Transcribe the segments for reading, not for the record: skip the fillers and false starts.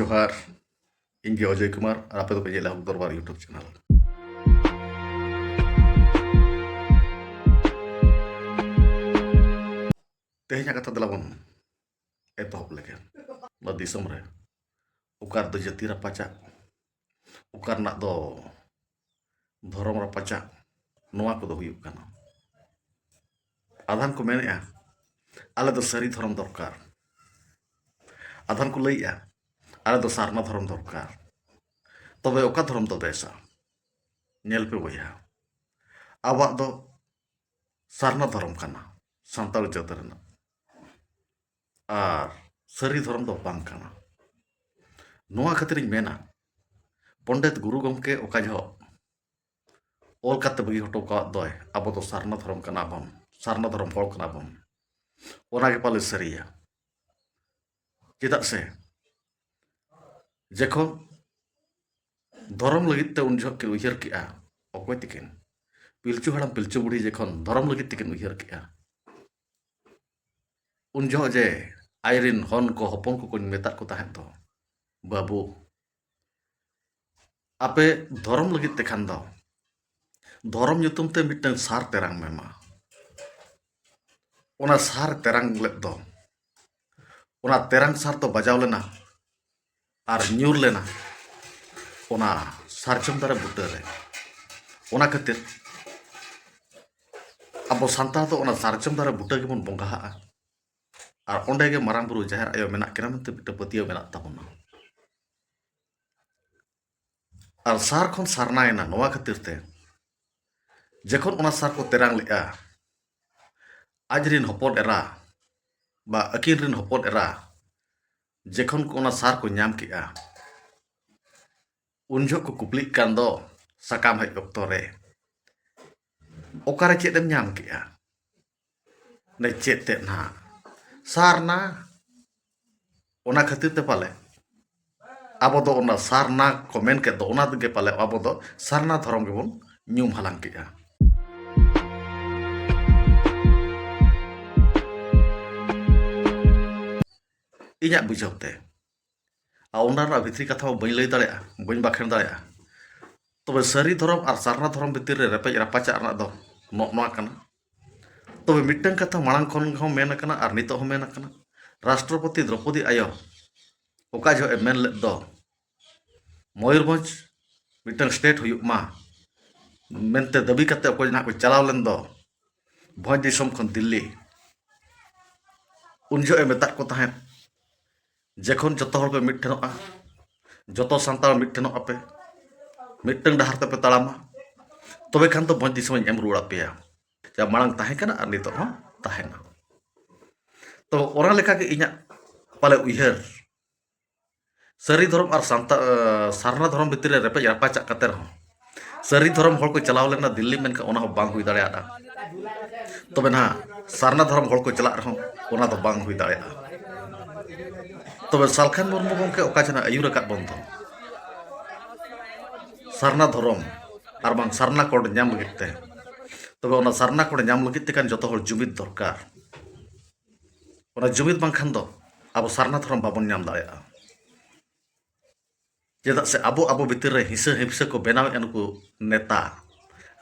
जोहार इंगे अजय कुमार और आपे तो पे हक दरबार यूट्यूब चैनल तेहना कथा दला बन एतहब लेके ना दिसम रे उकार दो जाति रापाचा उकार ना दो धर्म रापाचा नोआ को दो हुयुग काना आधान को मेनेआ आले दो सरी धर्म दरकार आधान को लइया आले दो सारना धर्म दरकार तबे ओका धर्म दो बेसा नेल पे बया आवाक दो सारना धर्म काना सांताल जात रेना आर सरी धर्म दो बांग काना नोआ खातिर मेना पंडित गुरु गमके ओका जो ओल काते बगी हटो का दोय अब तो सारना धर्म काना बन सारना धर्म हड़ काना बन ओना के पाले सरिया चेदा से जखन धर्म लगित ते उन जख के उयहर किया अकय तिकिन पिलचु हड़ाम पिलचु बुढ़ी जखन धर्म लगित तिकिन उयहर किया उन जख जे आयरिन हन को हपन को मेता को ताहें तो बाबू आपे धर्म लगित ते खान दो धर्म युतुम ते मिटन सार तेरांग मेमा ओना सार तेरांग लेत दो ओना तेरांग सार तो बजाव लेना आर न्यूर लेना ओना सारजम दारे बुटा रे ओना खातिर अब सान्ताल तो ओना सारजम दारे बुटा गेबन बंगाहा आर ओंडे गे मारांग बुरु जाहेर आयो मेना केना मनते बिटा पतियो मेना ताबोना आर सार खन सारनायना नोआ खातिर ते जखन ओना सार को तेरांग लेआ आजरिन हपन एरा बा अकिन रिन हपन एरा जखन को ओना सार को नाम किया उनजो को कुपली कान दो सकाम हज ऑक्तो रे ओकारे चेदम नाम किया ने चेद ते ना सारना ओना खातिर ते पाले अब दो ओना सारना कमेन के दो ओना दगे पाले अब दो सारना धर्म गेबन न्यूम हालांग किया इन्या बुझावते आ भित्री कथा बी लई दाड़ा बी बाखेन दाड़ा तबे सरी धर्म और सारना धर्म भितर रे रेपेज रापाचा दो नोआ काना तबे मिटन कथा मांग खन हो मेन काना और नितो हो मेन काना राष्ट्रपति द्रौपदी आयो ओका जो मेन ले दो मयूरभंज मिटन स्टेट हुयुग मा मेनते दाबी कते ओको ना को चलाव लेन दो भोज दिसम खन दिल्ली उन जो मेता को ताहें जखन जतो हर पे मिठनोआ जतो सांताल मिठनोआ पे मिटन डहार ते पे ताड़ामा तबे खान तो भोज दिसम एम रुड़ा पेया जा मांग ताहें काना और नितो हो ताहेना तो ओरा लेखा के इन्या पाले उयहर सरी धर्म और सारना धर्म भितर रेपेज रापाचा कते रहो सरी धर्म हड़ को चलाव लेना दिल्ली मेनका ओना हो बांग हुई दाड़ा तबे ना सारना धर्म हड़ को चला रहो ओना दो बांग हुई दाड़ा तबे सालखान मुर्मू गमके ओका जना आयुर का बंधो सारना धर्म और बांग सारना कोड नाम लगित ते तबे ओना सारना कोड नाम लगित ते कान जतो हर जुमिद दरकार ओना जुमिद बांग खान दो अब सारना धर्म बाबन नाम दाड़ा चेदा से अब अब भितर रे हिंसा हिंसा को बनाव एनको नेता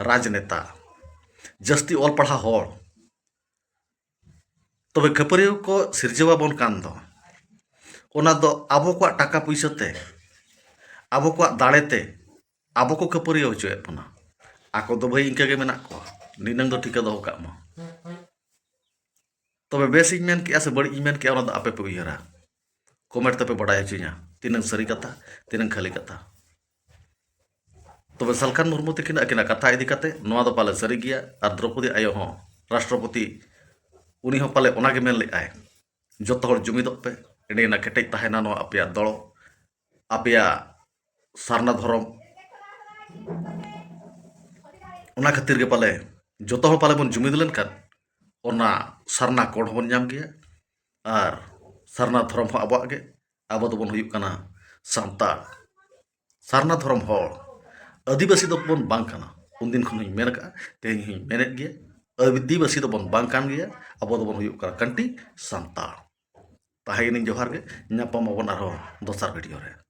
राजनेता जस्ती ऑल पढ़ा हड़ तबे खपरियो को सिरजवा बन कान दो ओना दो आबो को टाका पैसा ते आबो को दाड़े ते आबो को खपरियो होचोए बना आको दो भाई इनके गे मेना को निनंग दो ठिका दो का मा तबे बेस इन मेन के से बड़ी इन मेन के ओना दो आपे पे उयहरा कमेंट तपे बड़ाय हचुया तीनंग सरी कथा तीनंग खाली कथा तबे सालखान मुर्मू तकिन अकिना कथा इदी कते नोआ दो पाले सरी गिया और द्रौपदी आयो हो राष्ट्रपति उनी हो पाले ओना गे मेन ले आय जतो हर जुमिदो पे एडेना केटेज ताहेना नो आपया दलो आपया सारना धर्म ओना खातिर गे पाले जतो हर पाले बन जुमिद लेन कान ओना सारना कोड बन नाम गया और सारना धर्म हो आबो गे आबो दोबन हुयुग काना सांताल सारना धर्म हड़ आदिवासी दो बन बांग काना उन दिन खन मेन का तेहन ही मेनेत गया आदिवासी दो बन बांग कान गया आबो दोबन हुयुग काना कंटी सांताल ताहे जोहार के, ᱧᱟᱯᱟᱢ ᱟᱵᱚᱱ ᱟᱨᱦᱚᱸ ᱫᱚᱥᱟᱨ ᱵᱷᱤᱰᱤᱭᱳ ᱨᱮ।